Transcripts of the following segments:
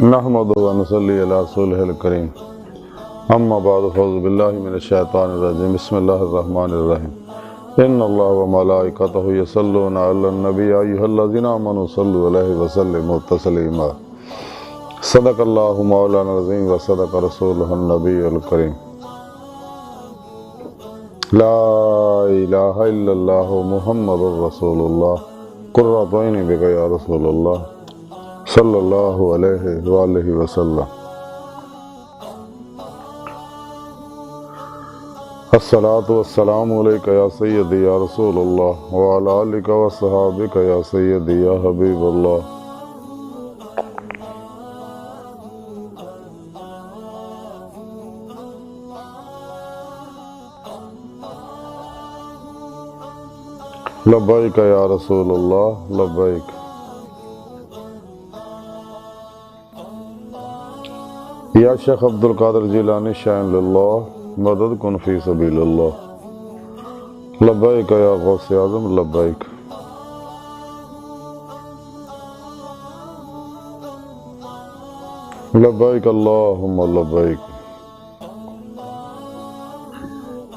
نحمد و نصلی علی رسولہ الکریم اما بعد فاعوذ باللہ من الشیطان الرجیم بسم اللہ الرحمن الرحیم ان اللہ و ملائکتہ یصلون علی النبی ایھا الذین آمنوا صلوا علیہ وسلموا تسلیما صدق اللہ مولانا العظیم و صدق رسولہ النبی الکریم لا الہ الا اللہ محمد رسول اللہ قرۃ عینی بک یا رسول اللہ صلی اللہ علیہ وآلہ وسلم۔ الصلاۃ والسلام علیک یا سیدی یا رسول اللہ وعلی آلک وصحابک یا سیدی یا حبیب اللہ۔ لبیک یا رسول اللہ لبیک۔ یا شیخ عبد القادر جیلانی شاہن للہ مدد کن فی سبیل اللہ۔ لبیک یا غوث اعظم لبیک۔ لبیک اللہم لبیک۔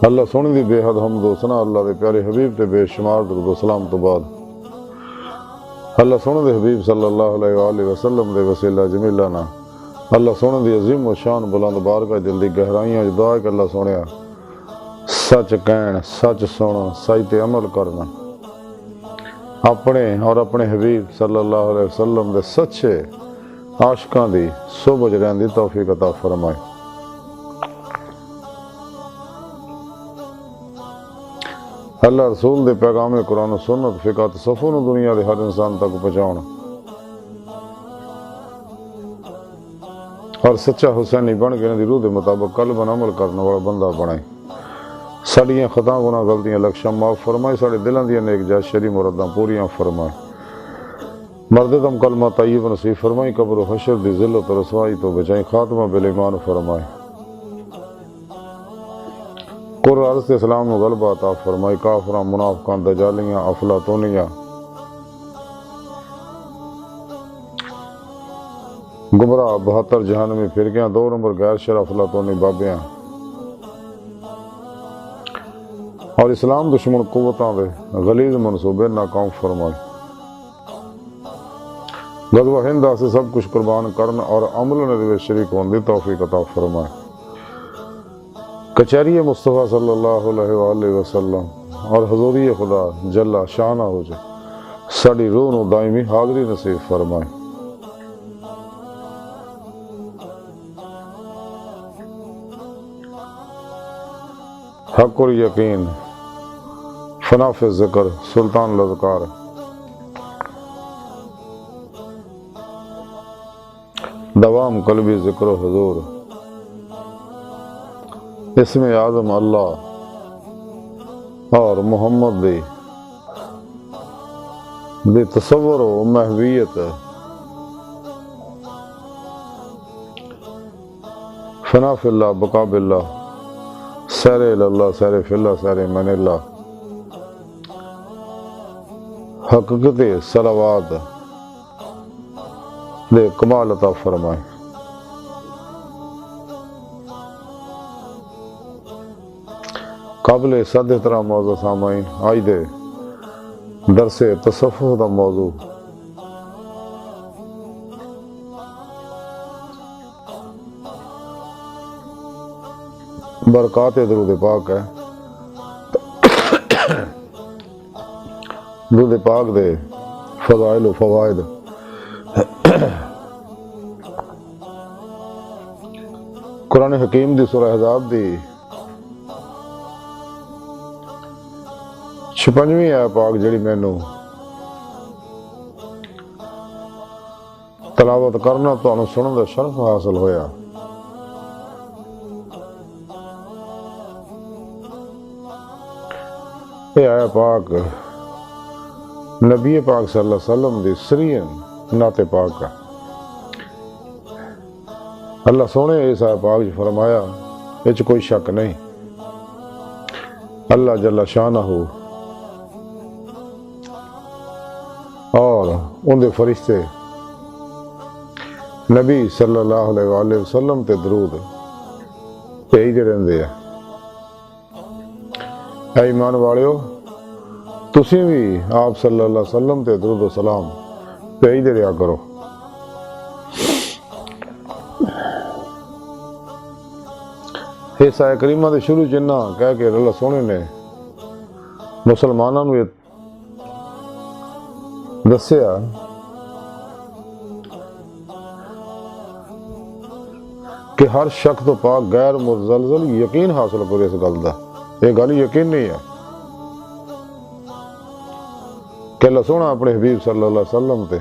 اللہ سونے دی بے حد حمد و ثنا اللہ دے پیارے حبیب تے بے شمار درود و سلام تو بعد اللہ سونے دے حبیب صلی اللہ علیہ وآلہ وسلم دے وسیلہ جمیلہ نا اللہ سونے دی عظیم و شان بلند بارگاہ دل دی گہرائیاں دعا ہے کہ اللہ سونیا سچ کہن سچ سونا سچ تے عمل کرنا اپنے اور اپنے حبیب صلی اللہ علیہ وسلم دے سچے عاشقاں دی صحبت رہن دی توفیق عطا فرمائے۔ اللہ رسول دے پیغام قرآن و سنت فقہ تصوف نو دنیا دے ہر انسان تک پہنچاؤنا اور سچا حسینی بن کے دی روح دے مطابق قلب عمل کرنے والا بندہ بنائے۔ ساڑیاں خطاں گناہ غلطیاں لکشاں معاف فرمائے، ساڑے دلان دیاں نیک جائز شری مراداں پوریاں فرمائے، مرد دم کلمہ طیب نصیب فرمائی، قبر و حشر دی ذلت و رسوائی تو بچائیں، خاتمہ بالایمان فرمائے، قرآن سے اسلام و غلبہ عطا فرمائی، کافران منافقان دجالیاں افلاطونیاں گمراہ 72 جہنمی فرقیاں 2 نمبر غیر شرع افلاطونی بابیاں اور اسلام دشمن قوتاں دے غلیظ منصوبے ناکام فرمائے۔ غزوہ ہند سے سب کچھ قربان کرن اور عمل نبی شریک ہون دی توفیق عطا فرمائے۔ کچہری مصطفیٰ صلی اللہ علیہ وآلہ وسلم اور حضوری خدا جل شانہ ہو جائے ساڑی روح نو دائمی حاضری نصیب فرمائے۔ حق اور یقین فنا فی ذکر سلطان الاذکار دوام قلبی ذکر و حضور اسم اعظم اللہ اور محمد دی تصور و محویت فنا فی اللہ بقا باللہ سیر اللہ سیر فی اللہ سیر من اللہ حقیقت صلوات دے کمال عطا فرمائے۔ قابل صد احترام موضوع سامعین آج دے درس تصوف دا موضوع برکات درود پاک ہے۔ درود پاک دے فضائل و فوائد قرآن حکیم دی سورہ احزاب دی 56ویں ہے پاک جڑی مینوں تلاوت کرنا تو انہوں سنن دا شرف حاصل ہویا۔ یہ آیا پاک نبی پاک صلی اللہ علیہ وسلم دی سرین نعت پاک ہے۔ اللہ سونے اس آیا پاک جو فرمایا اس کوئی شک نہیں اللہ جل شانہ اور ان دے فرشتے نبی صلی اللہ علیہ وآلہ وسلم تے درود بھیجدے رہندے ہیں۔ اے ایمان والےو تسی بھی آپ صلی اللہ علیہ وسلم تے درود و سلام بھیجدے رہا کرو۔ اس آیت کریمہ دے شروع جنہ کہہ کے اللہ سونے نے مسلمانوں نے دسیا کہ ہر شک تو پاک غیر مزلزل یقین حاصل کرو اس گل دا، یہ گل یقین نہیں ہے کہ اللہ سونا اپنے حبیب صلی اللہ علیہ وسلم تے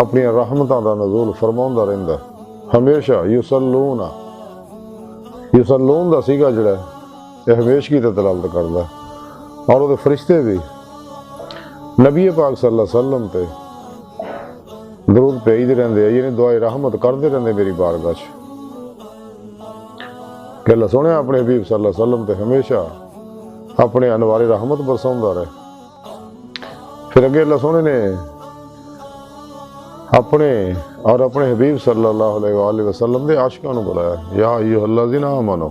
اپنی رحمتاں دا نزول فرماوندا رہندا ہمیشہ۔ یصلون دا سیگا جڑا ہے یہ ہمیشگی تے دلالت کردا اور وہ فرشتے بھی نبی پاک صلی اللہ علیہ وسلم تے درود بھیجدے رہندے ہیں، یعنی دعائے رحمت کردے رہندے میری بارگاہ چ کہ اللہ سونے اپنے حبیب صلی اللہ علیہ وسلم تے ہمیشہ اپنے انوار رحمت برساوندا رہے۔ پھر اگے اللہ سونے نے اپنے حبیب صلی اللہ علیہ وآلہ وسلم دے عاشقاں نوں بلایا، یا ایھا الذین آمنو،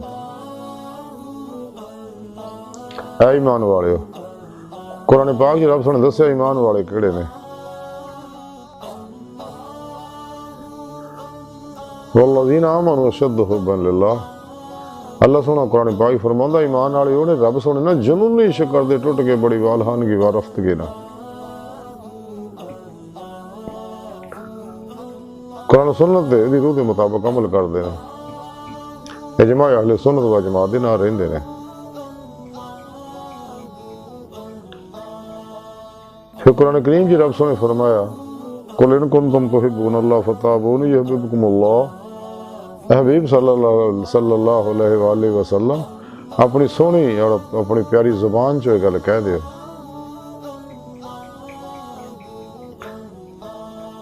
اے ایمان والےو۔ قرآن پاک جی رب سنے دسیا ایمان والے کیڑے نے، والذین آمنوا اشد حبا للہ۔ اللہ سونا قرآن پاک فرماوندا ایمان والے وہ نے رب سونے نا جنون نہیں عشق کردے ٹوٹ کے بڑی والہانگی وارفتگی نا۔ قرآن سنت دے دی روح کے مطابق عمل کردے ہیں، اجماع اہل سنت و جماعت دے نال رہندے نے۔ پھر قرآن کریم جی رب سونے فرمایا قل ان کنتم تحبون اللہ فتابونی یحببکم اللہ۔ اے حبیب صلی اللہ علیہ وآلہ وسلم اپنی سونی اور اپنی پیاری زبان چو گل کہہ دیو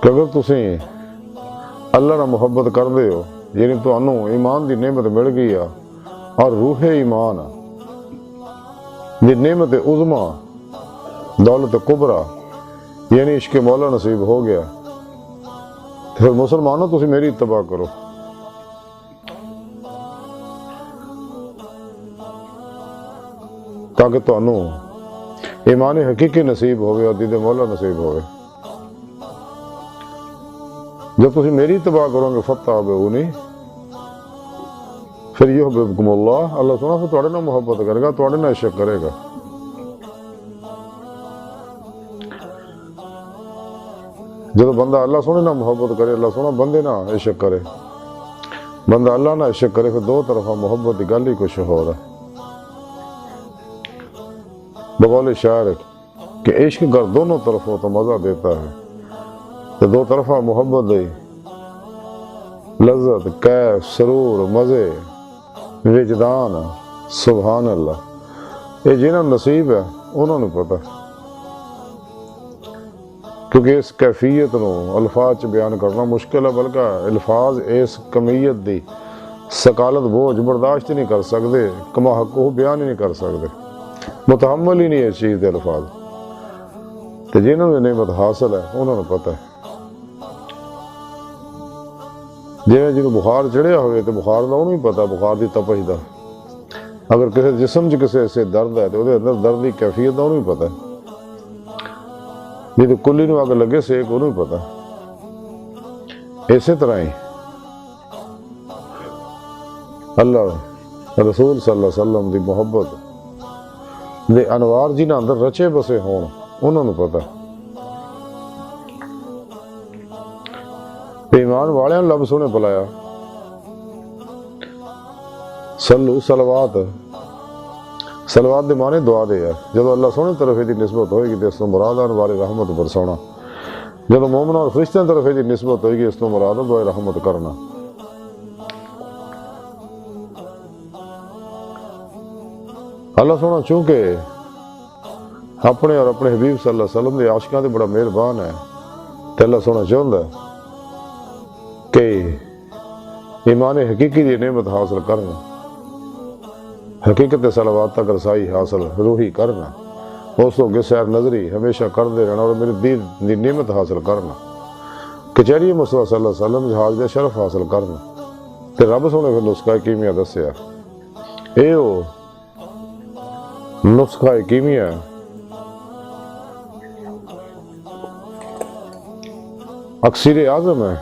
کہ اگر تسی اللہ نہ محبت کر دے ہو، یعنی تو انو ایمان دی نعمت مل گئی ہے اور روح ایمان دی نعمت عظما دولت کبرا یعنی عشق مولا نصیب ہو گیا، پھر مسلمانوں تسی میری اتباع کرو۔ تاکہ تو انو ایمان حقیقی نصیب ہوئے اور دید مولا نصیب ہوئے۔ جب تسی میری اتباع کرو گے فتابعونی، پھر یحببکم اللہ، اللہ سنا پھر تواڈے نال محبت کرے گا، تواڈے نال عشق کرے گا۔ جب بندہ اللہ سونے نہ محبت کرے، اللہ سونا بندے نہ عشق کرے، بندہ اللہ نہ عشق کرے، پھر دو طرفہ محبت کی گل ہی کچھ ہو رہا ہے۔ بقول شاعر کہ عشق گر دونوں طرفوں تو مزہ دیتا ہے، تو دو طرفہ محبت دی لذت کیف سرور مزے وجدان سبحان اللہ، یہ جنہوں نصیب ہے انہوں نے پتہ، کیونکہ اس کیفیت نو الفاظ بیان کرنا مشکل ہے، بلکہ الفاظ اس کمیت دی ثقالت بوجھ برداشت ہی نہیں کر سکتے، کما حقوق بیان ہی نہیں کر سکتے، متحمل ہی نہیں اس چیز دے الفاظ، تو جنہوں نے نعمت حاصل ہے انہوں نے پتہ ہے۔ جنہوں بخار چڑھیا ہوئے تو بخار دا انہوں ہی پتہ، بخار دی تپش دا، اگر کسی جسم چ کسی سے درد ہے تو وہ اندر درد کی کیفیت دا انہوں ہی پتہ ہے، جی کلی نو اگر لگے سیک انہوں ہی پتہ۔ اسی طرح ہی اللہ رسول صلی اللہ علیہ وسلم دی محبت دے انوار جنہ اندر رچے بسے ہون انہوں نے پتہ۔ ایمان والے لب سونے بلایا صلو صلوات، صلوات دے معنی دعا دے ہے، جدو اللہ سونے طرف دی نسبت ہوئے گی تو اس تو مراد انوار رحمت برسونا، جدو مومن اور فرشتوں طرف دی نسبت ہوئے گی اس تو مراد دعا رحمت کرنا۔ اللہ سونا چونکہ اپنے اور اپنے حبیب صلی اللہ علیہ وسلم دے عاشقاں دے بڑا مہربان ہے، تو اللہ سونا چاہتا ہے کہ ایمان حقیقی دی نعمت حاصل کرنا، حقیقت صلوات تک رسائی حاصل روحی کرنا، اس کو سیر نظری ہمیشہ کر دے رہنا اور میرے دین دی نعمت حاصل کرنا کچہری مصطفیٰ صلی اللہ علیہ وسلم جہاز دے شرف حاصل کرنا تے رب سونے پھر نسخہ کیمیا دسیا اے او نسخہ کیمیا اکسیر اعظم ہے۔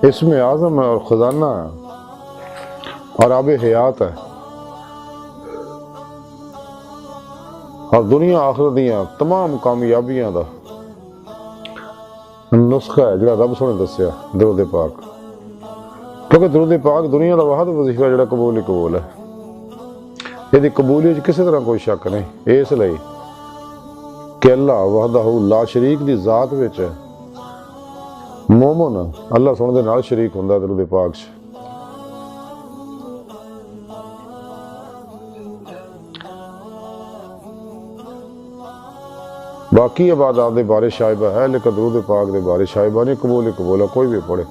اسم اعظم ہے اور خزانہ ہے اور آب حیات ہے اور دنیا آخرت دیاں تمام کامیابیاں دا نسخہ ہے جڑا رب سونے دسیا درود پاک، کیونکہ درود پاک دنیا دا واحد وظیفہ جڑا قبول ہی قبول ہے، یہ قبولیت کسی طرح کوئی شک نہیں، اس لئی کہ اللہ وحدہ لا شریک دی ذات وچ ہے، مومن اللہ سونے دے نال شریک ہوندا درود پاک چ۔ باقی عبادات دے بارے شائبہ ہے لیکن درود پاک دے بارے شائبہ نہیں، قبول ہی قبول ہے، کوئی بھی پڑھے۔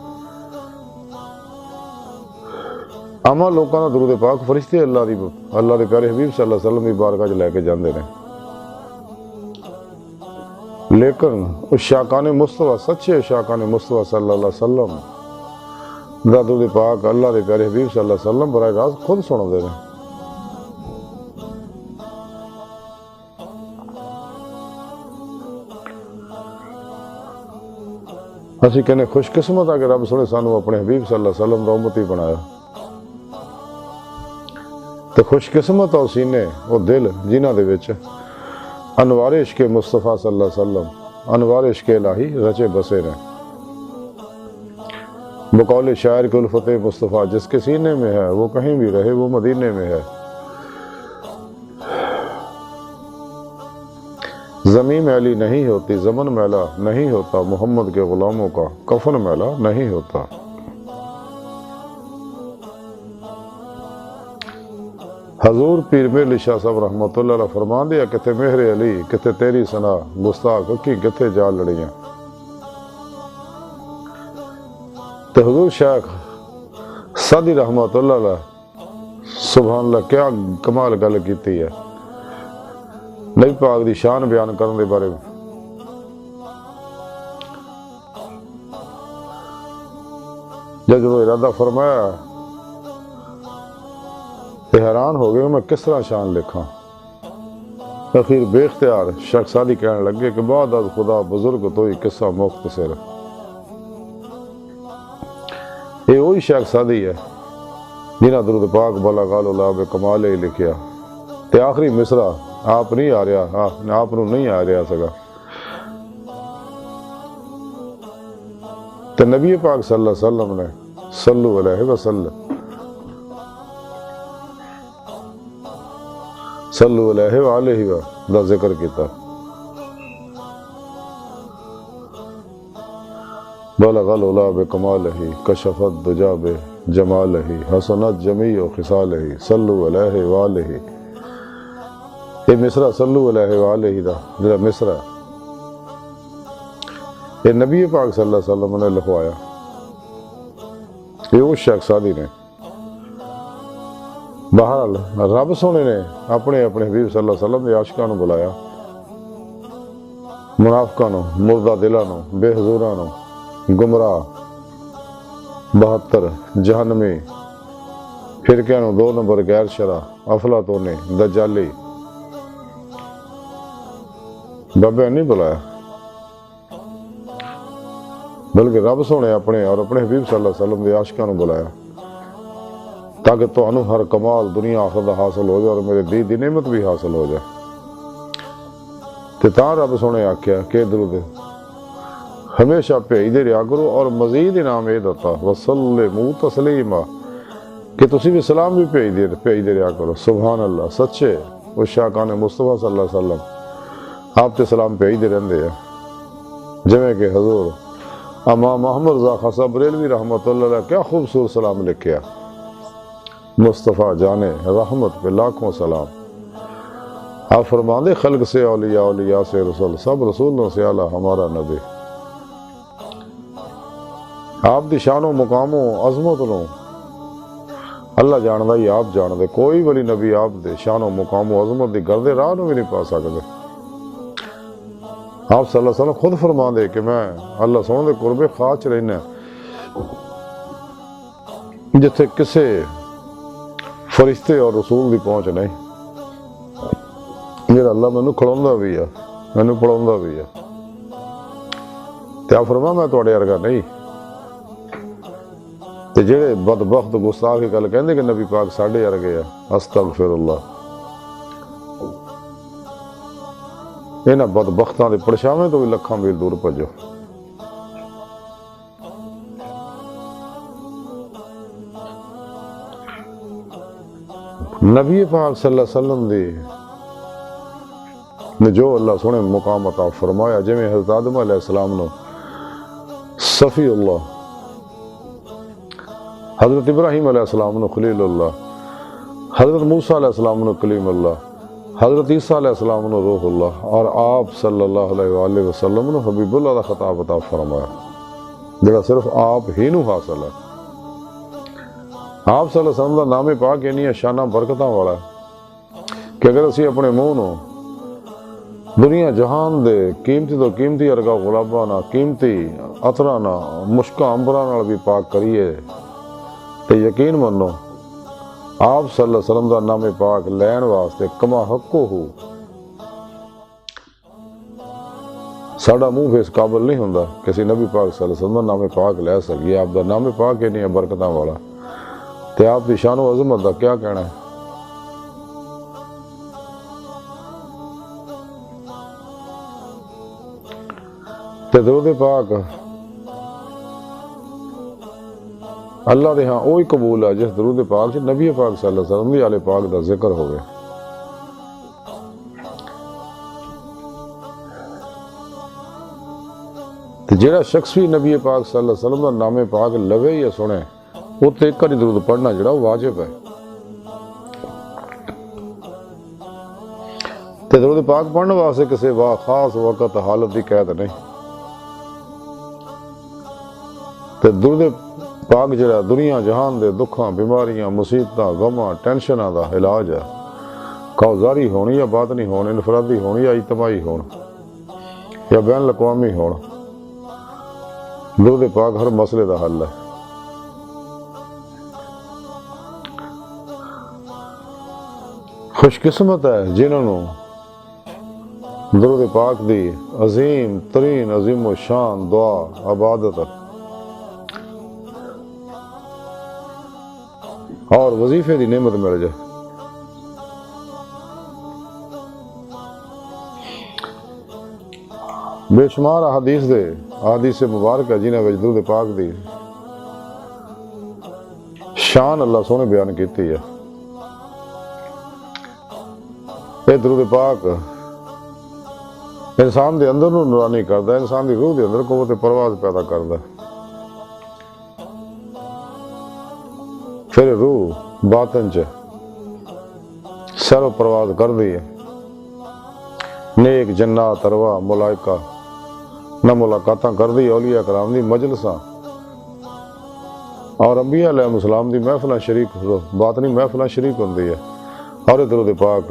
اما لوکاں دا درود پاک فرشتے اللہ دے پیارے حبیب صلی اللہ علیہ وسلم دی بارگاہ چ لے کے جاندے نے، لیکن اس شاکان مصطفیٰ سچے شاکان مصطفیٰ صلی اللہ علیہ وسلم دا درود پاک اللہ دے پیارے حبیب صلی اللہ علیہ وسلم براہ راست خود سن دے رہے۔ اسی کہنے خوش قسمت ہے کہ رب سونے سانو اپنے حبیب صلی اللہ علیہ وسلم دا امتی بنایا، تو خوش قسمت اور سینے وہ دل جنہ دے وچ انوار عشق مصطفیٰ صلی اللہ علیہ وسلم انوار عشق الہی رچے بسے رہے۔ بقول شاعر کے الفت مصطفیٰ جس کے سینے میں ہے وہ کہیں بھی رہے وہ مدینے میں ہے۔ زمین میلی نہیں ہوتی، زمن میلا نہیں ہوتا، محمد کے غلاموں کا کفن میلا نہیں ہوتا۔ حضور پیر میرلی شاہ صاحب رحمۃ اللہ علیہ فرمان دیا کتے مہر علی کتے تیری سنا گستاخ اکی کتے جا لڑیاں۔ تو حضور شیخ سادی رحمۃ اللہ علیہ سبحان اللہ کیا کمال گل کیتی ہے نبی پاک دی شان بیان کرنے دے بارے میں۔ جب ارادہ فرمایا تو حیران ہو گئے میں کس طرح شان لکھاں۔ اخیر بے اختیار شخص سادی کہنے لگے کہ بعد از خدا بزرگ تو ہی قصہ مختصر۔ یہ وہی شخص سادی ہے جنہ درود پاک بلغ اللہ بکمال ہی لکھیا، تے آخری مصرع آپ نہیں آ رہا، آپ نو نہیں آ رہا سگا۔ تو نبی پاک صلی اللہ علیہ وسلم نے صلو علیہ وسلم صلو علیہ وآلہ دا ذکر کیتا۔ بلغ العلا بکمالہ کشفت دجا بجمالہ حسنت جمیع خصالہ صلو علیہ وآلہ۔ یہ مصرع صلو علیہ وآلہ دا جڑا مصرع یہ نبی پاک صلی اللہ علیہ وسلم نے لکھوایا، یہ اس شخص سادی نے۔ بہرحال رب سونے نے اپنے حبیب صلی اللہ علیہ وسلم دے عاشقاں نو بلایا، منافقاں نو، مردہ دلاں نو، بے حضوراں نو، گمراہ 72 جہنمی فرقیاں نو، 2 نمبر غیر شرع افلاطونی دجالی بابے نہیں بلایا، بلکہ رب سونے اپنے اور اپنے حبیب صلی اللہ علیہ وسلم دے عاشقاں نو بلایا تاکہ تانوں ہر کمال دنیا آخرت حاصل ہو جائے اور میرے دی دی نعمت بھی حاصل ہو جائے۔ تے تاں رب سونے آکھیا کہ درود ہمیشہ بھیجدے رہیا کرو اور مزید انعام یہ دیتا وسلموا تسلیما کہ تسی بھی سلام بھی بھیجدے رہیا کرو۔ سبحان اللہ سچے وہ شاکان مصطفیٰ صلی اللہ علیہ وسلم آپ تے سلام بھیجدے رہندے ہیں، جویں کہ حضور امام محمد رضا خان صاحب بریلوی رحمۃ اللہ علیہ کیا خوبصورت سلام لکھیا، مصطفیٰ جانے رحمت پہ لاکھوں سلام۔ آپ فرماندے خلق سے اولیاء، اولیاء سے رسول، سب رسولوں سے اعلیٰ ہمارا نبی۔ آپ دی شان و مقام و عظمت نو اللہ جاندا ہی آپ جاندے، کوئی ولی نبی آپ دے شان و مقام و عظمت دی گردے راہ نو بھی نہیں پا سکدے۔ آپ صلی اللہ علیہ وسلم خود فرما دے کہ میں اللہ سونے دے قربے خاص رہنا جتھے کسے فرشتے اور رسول دی پہنچ نہیں، جڑا اللہ مینوں کھڑوندا بھی ہے، مینوں پڑھوندا بھی ہے۔ تے آپ فرما میں تواڈے ورگا نہیں۔ تے جڑے بدبخت گستاخ گل کہندے کہ نبی پاک ساڈے ورگے آ، استغفر اللہ، انہاں بدبختاں دے پرچھاویں تو بھی لکھاں میل دور بھجو۔ نبی پاک صلی اللہ علیہ وسلم دی نے جو اللہ سونے مقام عطا فرمایا، جویں حضرت آدم علیہ السلام نو صفی اللہ، حضرت ابراہیم علیہ السلام نو خلیل اللہ، حضرت موسیٰ علیہ السلام نو کلیم اللہ، حضرت عیسیٰ علیہ السلام نو روح اللہ، اور آپ صلی اللہ علیہ وآلہ وسلم نو حبیب اللہ دا خطاب عطا فرمایا، جڑا صرف آپ ہی نو حاصل ہے۔ آپ صلی اللہ علیہ وسلم دا نام پاک انہی شانہ برکتاں والا ہے کہ اگر اسی اپنے منہ نو دنیا جہان دے قیمتی تو قیمتی ارگا غلاباں نہ، قیمتی عطراں نہ، مشکاں امبراں نال بھی پاک کریے تے یقین منو آپ صلی اللہ علیہ وسلم دا نام پاک لین واسطے کما حقو ہو ساڑا منہ بھی اس قابل نہیں ہوندا کسی نبی پاک صلی اللہ علیہ وسلم دا نام پاک لے سکیے۔ آپ دا نام پاک ہی نہیں ہے برکتاں والا، تے آپ دی شان و عظمت دا کیا کہنا ہے۔ تے درود پاک اللہ دے ہاں اوہی قبول ہے جس درود پاک سے نبی پاک صلی اللہ علیہ وسلم دی آل پاک دا ذکر ہوئے۔ تے جیڑا شخص بھی نبی پاک صلی اللہ علیہ وسلم دا نام پاک لوے یا سنے، وہ تے ایک کری درود پڑھنا جڑا واجب ہے۔ تے درود پاک پڑھنے واسطے کسی خاص وقت حالت دی قید نہیں۔ تے درود پاک جڑا دنیا جہان دے دکھاں، بیماریاں، مصیبتاں، غماں، ٹینشناں دا علاج ہے، کاؤزاری ہونی یا باطنی ہون، انفرادی ہون یا اجتماعی ہون یا بین الاقوامی ہون، درود پاک ہر مسئلے دا حل ہے۔ خوش قسمت ہے جنہوں نے درود پاک دی عظیم ترین عظیم و شان دعا عبادت اور وظیفے دی نعمت مل جائے۔ بے شمار احادیث مبارکہ جنہاں وچ درود پاک دی شان اللہ سونے بیان کیتی ہے۔ اے درود پاک انسان دے اندر نو نورانی کردا ہے، انسان دی روح دے اندر قوت پرواز پیدا کردا ہے، پھر روح باطن چ سر و پرواز کر دی ہے۔ نیک جنات ارواح ملائکہ نہ ملاقاتاں کر دی، اولیاء کرام دی مجلساں اور انبیاء علیہ السلام دی محفلیں شریک باطنی محفلیں شریک ہوندی ہے، اور درود پاک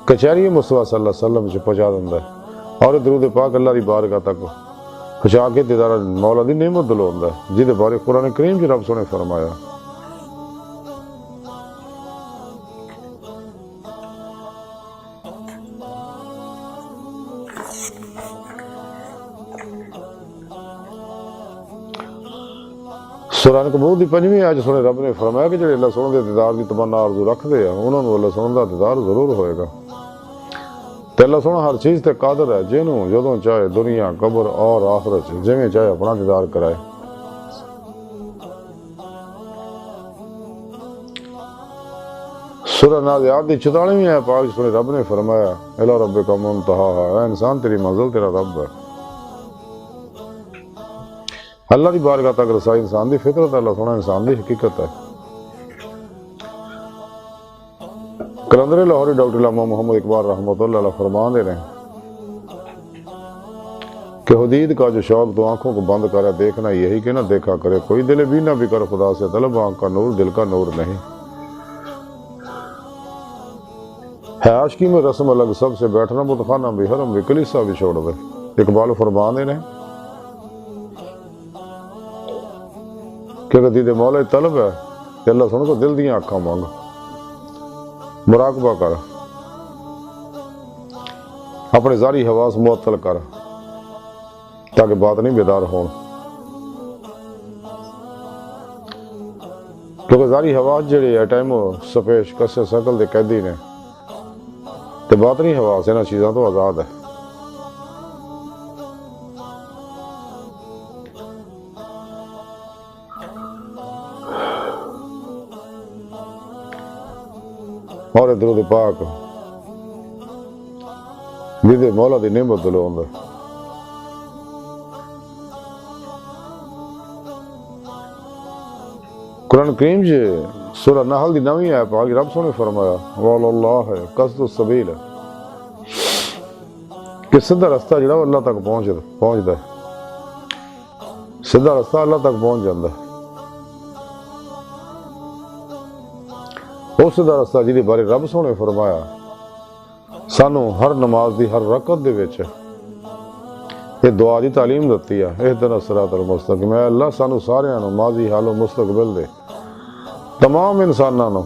کچہری مصطفیٰ صلی اللہ علیہ وسلم چ پہنچا دیندا ہے، اور درود پاک اللہ دی بارگاہ تک پہنچا کے دیدار مولا دی نعمت دلوندا ہے، جہدے بارے قرآن کریم چ رب سونے فرمایا سورہ عنکبوت دی 5ویں آیت سونے رب نے فرمایا کہ جڑے اللہ سونے دے دیدار دی تمنا آرزو رکھدے ہیں انہاں نوں اللہ سونے دا دیدار ضرور ہوئے گا۔ تے اللہ سونا ہر چیز تے قادر ہے، جنوں جدوں چاہے دنیا قبر اور آخرت جویں چاہے اپنا دیدار کرائے۔ سورہ نازعات دی 44ویں آیت پاک سونے رب نے فرمایا الی ربک منتہاہا، اے انسان تیری منزل تیرا رب ہے۔ اللہ دی بارگاہ تک رسائی انسان دی فطرت ہے، اللہ سونا انسان دی حقیقت ہے۔ کلندر لاہوری ڈاکٹر علامہ محمد اقبال رحمۃ اللہ علیہ فرمان دے رہے ہیں کہ حدید کا جو شوق تو آنکھوں کو بند کرے دیکھنا یہی کہ نہ دیکھا کرے کوئی، دل بینا بھی کر خدا سے طلب، آنکھ کا نور دل کا نور نہیں ہے۔ عاشقی میں رسم الگ سب سے، بیٹھنا بتخانہ بھی حرم بھی کلیسا بھی چھوڑ دے۔ اقبال فرمان دے کہ اگر دید مولا طلب ہے کہ اللہ سنو تو دل دیاں آنکھاں مانگ، مراقبہ کر، اپنے ظاہری حواس معطل کر تاکہ بات نہیں بیدار ہون، کیونکہ ظاہری حواس جڑے ہے ٹائم سپیش کسے سکل دے قیدی نے تے باطنی حواس انہاں چیزاں تو آزاد ہے۔ اور درود پاک جدے مولا دی نعمت دلو اندر قرآن کریم جے سورہ نحل دی نویں ہے پاک رب سونے فرمایا وَاللَّهِ قصد السبیل، کہ سدھا رستہ جڑا وہ اللہ تک پہنچدا ہے، سدھا رستہ اللہ تک پہنچ جاندا ہے۔ اس سدھا رستہ جدے بارے رب سونے فرمایا سانو ہر نماز دی ہر رکعت دے وچ یہ دعا دی تعلیم دتی ہے، اہدنا الصراط المستقیم، اے اللہ سانو سارے نو ماضی حال و مستقبل دے تمام انساناں نو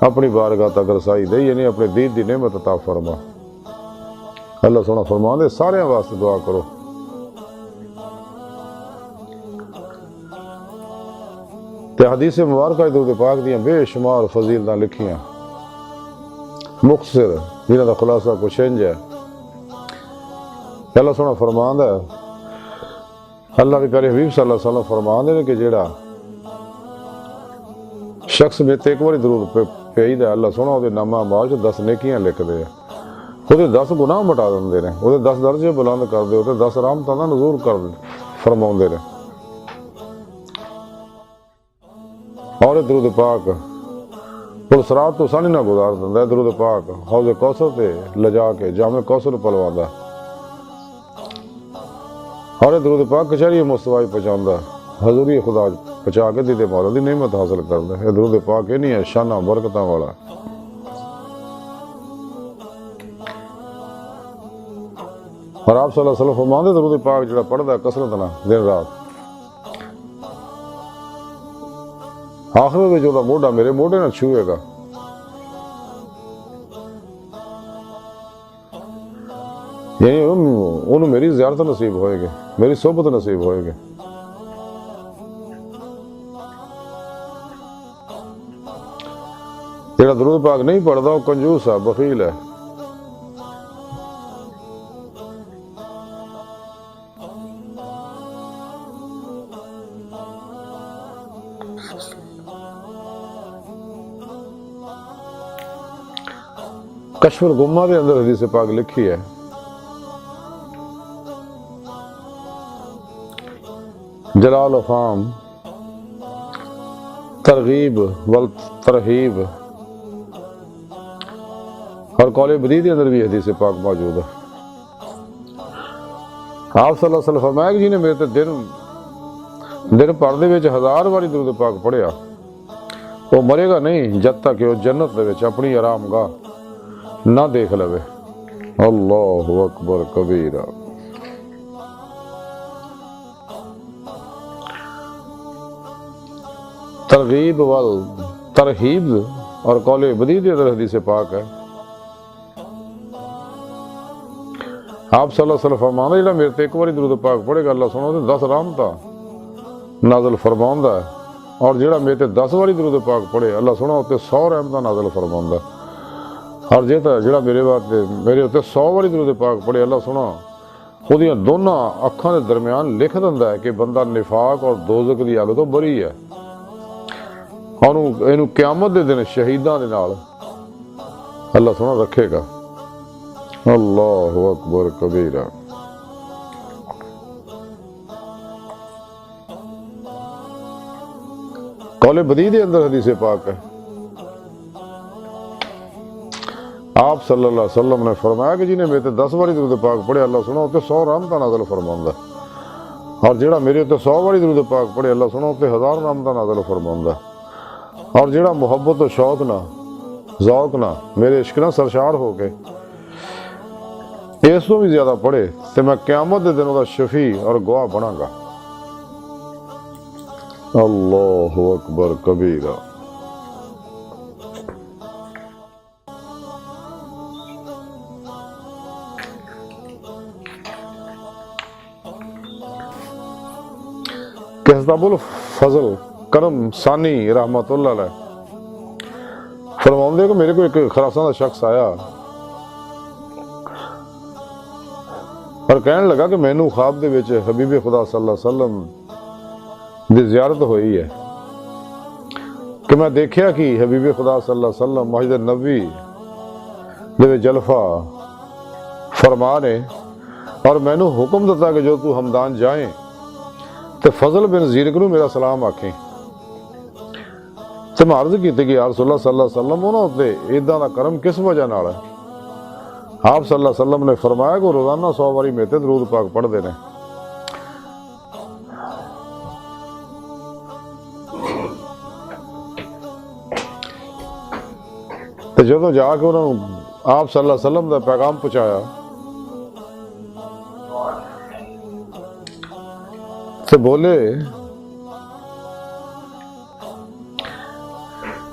اپنی بارگاہ تک رسائی دے، یعنی اپنے دین دی نعمت عطا فرما۔ اللہ سونا فرما دے سارے واسطے دعا کرو۔ تے حدیث مبارکہ درود پاک دیاں بے شمار فضیلتاں لکھیاں، مختصر جنہاں دا خلاصہ کچھ انج ہے۔ اللہ سونا فرمان ہے، اللہ کے پیارے حبیب صلی اللہ علیہ وسلم فرمان ہے کہ جیڑا شخص میں تے ایک باری درود پہید ہے اللہ سونا وہ نامہ اعمال 10 نیکیاں لکھ دے، وہ 10 گناہ مٹا دے رہے، وہ 10 درجے بلند کر دے، وہ 10 رحمتاں دا نزول کر دے فرماؤں دے رہے۔ اور درود پاک پل صراط تو سانی نہ گزار دیندا ہے، درود پاک حوض کوثر تے لجا کے جامع کوثر پلواندا ہے، اور درود پاک کچہری مصطفی پہنچاندا ہے، حضوری خدا پہنچا کے دیدے مولا دی نعمت حاصل کردا ہے۔ درود پاک یہ نہیں ہے شانہ برکتاں والا۔ اور آپ صلی اللہ علیہ وسلم فرماندے درود پاک جڑا پڑھدا ہے کثرت نال دن رات، آخر میں جو موڈا میرے موڈے نہ چھوئے گا، یعنی انہوں میری زیارت نصیب ہوئے گی، میری صحبت نصیب ہوئے گی۔ جڑا درود پاک نہیں پڑھتا وہ کنجوس ہے، بخیل ہے۔ کشف الغمہ دے اندر حدیث پاک لکھی ہے جلال و فام ترغیب والترہیب، اور قول بدی کے اندر بھی حدیث پاک موجود ہے۔ آپ صلی اللہ علیہ وسلم فرمایا کہ جی نے میرے تے دن پردے وچ 1000 باری درود پاک پڑھیا وہ مرے گا نہیں جب تک کہ وہ جنت دے وچ اپنی آرام گاہ نہ دیکھ لوے۔ اللہ اکبر کبیرہ۔ ترغیب والترہیب اور قول بدی کے اندر حدیث پاک ہے۔ آپ صلی اللہ علیہ وسلم فرمانا جڑا میرے تے ایک باری درود پاک پڑھے گا اللہ سنو تے 10 رحمتاں نازل فرماوندا ہے، اور جڑا میرے تے 10 باری درود پاک پڑھے اللہ سنو تے 100 رحمتاں نازل فرماوندا ہے، اور جڑا میرے تے 100 باری درود پاک پڑھے اللہ سنو اودیاں دونوں اکھاں دے درمیان لکھ دیندا ہے کہ بندہ نفاق اور دوزخ دی آگ تو بری ہے، اور اینو قیامت دے دن شہیداں دے نال اللہ سنو رکھے گا۔ اللہ اکبر کبیرہ۔ قول بدی دے اندر حدیث پاک ہے، آپ آپ صلی اللہ علیہ وسلم نے فرمایا کہ جنہیں میرے 10 باری درود پاک پڑھے اللہ سنو تے 100 رحمتاں نازل فرماؤندا اور جڑا میرے تے 100 باری درود پاک پڑھے اللہ سنو تے 1000 رحمتاں نازل فرماؤندا اور جڑا محبت و شوق نہ ذوق نہ میرے عشق نہ سرشار ہو کے اس تو بھی زیادہ پڑھے تے میں قیامت دے دن دا شفیع اور گواہ بنا گا۔ اللہ اکبر کبیرہ۔ کتاب الفضل کرم ثانی رحمت اللہ علیہ فرماؤندے کہ میرے کو ایک خراسان کا شخص آیا اور کہنے لگا کہ میں نو خواب دے وچ حبیب خدا صلی اللہ علیہ وسلم دی زیارت ہوئی ہے کہ میں دیکھیا کہ حبیب خدا صلی اللہ علیہ وسلم مسجد نبوی دے وچ جلفہ فرما نے اور میں نو حکم دیتا کہ جو تو ہمدان جائیں تے فضل بن زیرک نو میرا سلام آکھیں تے میں عرض کیتی کہ یا رسول اللہ صلی اللہ علیہ وسلم انہاں تے ایداں دا کرم کس وجہ نال ہے؟ آپ صلی اللہ علیہ وسلم نے فرمایا کہ روزانہ 100 باری میرے تے درود پاک پڑھ دے نے۔ تے جدوں جا کے انہوں آپ صلی اللہ علیہ وسلم دا پیغام پہنچایا تے بولے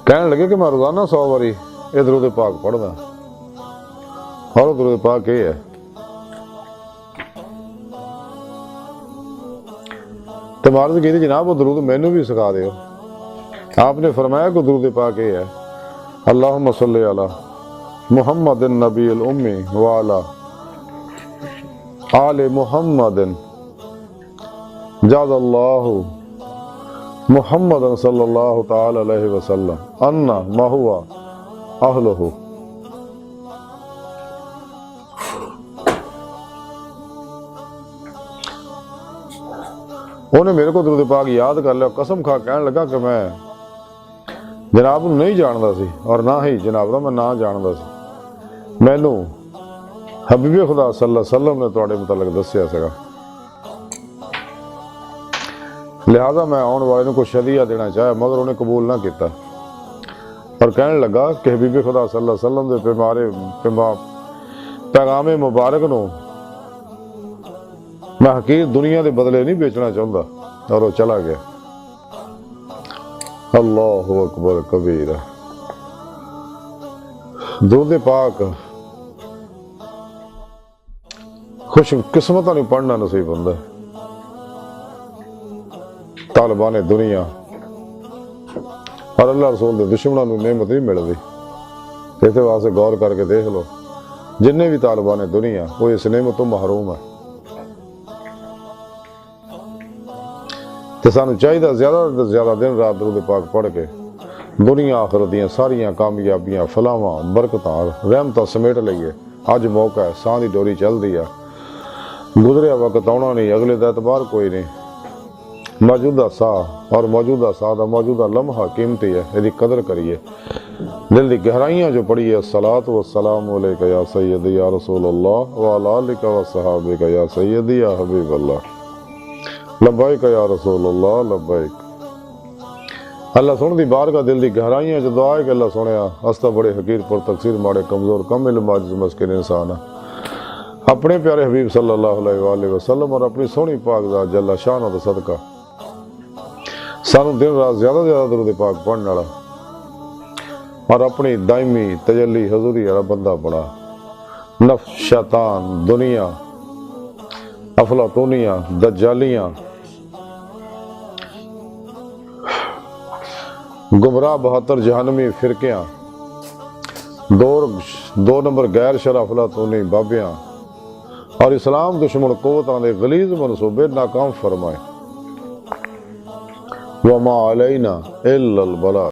کہنے لگے کہ میں روزانہ 100 باری یہ درود پاک پڑھدا اور درود پاک یہ ہے تے میں عرض کی جناب وہ درود مینوں بھی سکھا دیو۔ آپ نے فرمایا کہ درود پاک یہ ہے اللہم صلی علی محمد النبی الامی وعلی آل محمد جاز اللہ محمد صلی اللہ تعالی علیہ وسلم انا ما ہوا اہلہ۔ انہیں میرے کو درود پاک یاد کر لیا، قسم کھا کہنے لگا کہ میں جناب نو نہیں جاندا سی اور نہ ہی جناب دا میں نہ جاندا سی، مینوں حبیب خدا صلی اللہ علیہ وسلم نے تواڈے متعلق دسیا سگا، لہذا میں آن والے کو شدیہ دینا چاہیا مگر انہیں قبول نہ کیتا اور کہنے لگا کہ حبیب خدا صلی اللہ علیہ وسلم دے پیغام مبارک نو میں حقیر دنیا دے بدلے نہیں بیچنا چاہتا اور وہ چلا گیا۔ اللہ اکبر کبیرہ۔ درود پاک خوش قسمتاں نہیں پڑھنا نصیب ہوندا ہے۔ طالبان دنیا اور اللہ رسول دے دشمنوں نوں نعمت نہیں ملدی، اس واسطے غور کر کے دیکھ لو جننے بھی طالبان دنیا وہ اس نعمت تو محروم ہے۔ تے سانو چاہیے زیادہ سے زیادہ دن رات درود پاک پڑھ کے دنیا آخرت دیاں ساریاں کامیابیاں فلاواں برکتاں رحمتاں سمیٹ لئیے۔ اج موقع ہے، ساں دی ڈوری چل دی ہے، گزریا وقت آنا نہیں، اگلے دا اعتبار کوئی نہیں، موجودہ ساہ اور موجودہ ساہ دا موجودہ لمحہ قیمتی ہے، یہ قدر کریے، دل دی گہرائیاں جو پڑھی ہے الصلاۃ والسلام علیک یا سیدی یا رسول اللہ وعلی آلک وصحابک یا سیدی یا حبیب اللہ، لبیک یا رسول اللہ لبیک۔ اللہ سن دی بارگاہ دل دی گہرائیاں جو دعا ہے کہ اللہ سنیا استا بڑے حقیر پر تقصیر ماڑے کمزور کم علم عاجز مسکین انسان ہے، اپنے پیارے حبیب صلی اللہ علیہ وآلہ وسلم اور اپنی سونی پاک ذات جل شانہ دا صدقہ سانو دن رات زیادہ زیادہ درود پاک پڑھنے والا اور اپنی دائمی تجلی حضوری والا بندہ بنا، نفس شیطان دنیا افلاطونیاں دجالیاں گمراہ 72 جہنمی فرقیاں دو نمبر غیر شرع افلاطونی بابیاں اور اسلام دشمن قوتاں دے غلیظ منصوبے ناکام فرمائے۔ وما علینا الا البلاغ۔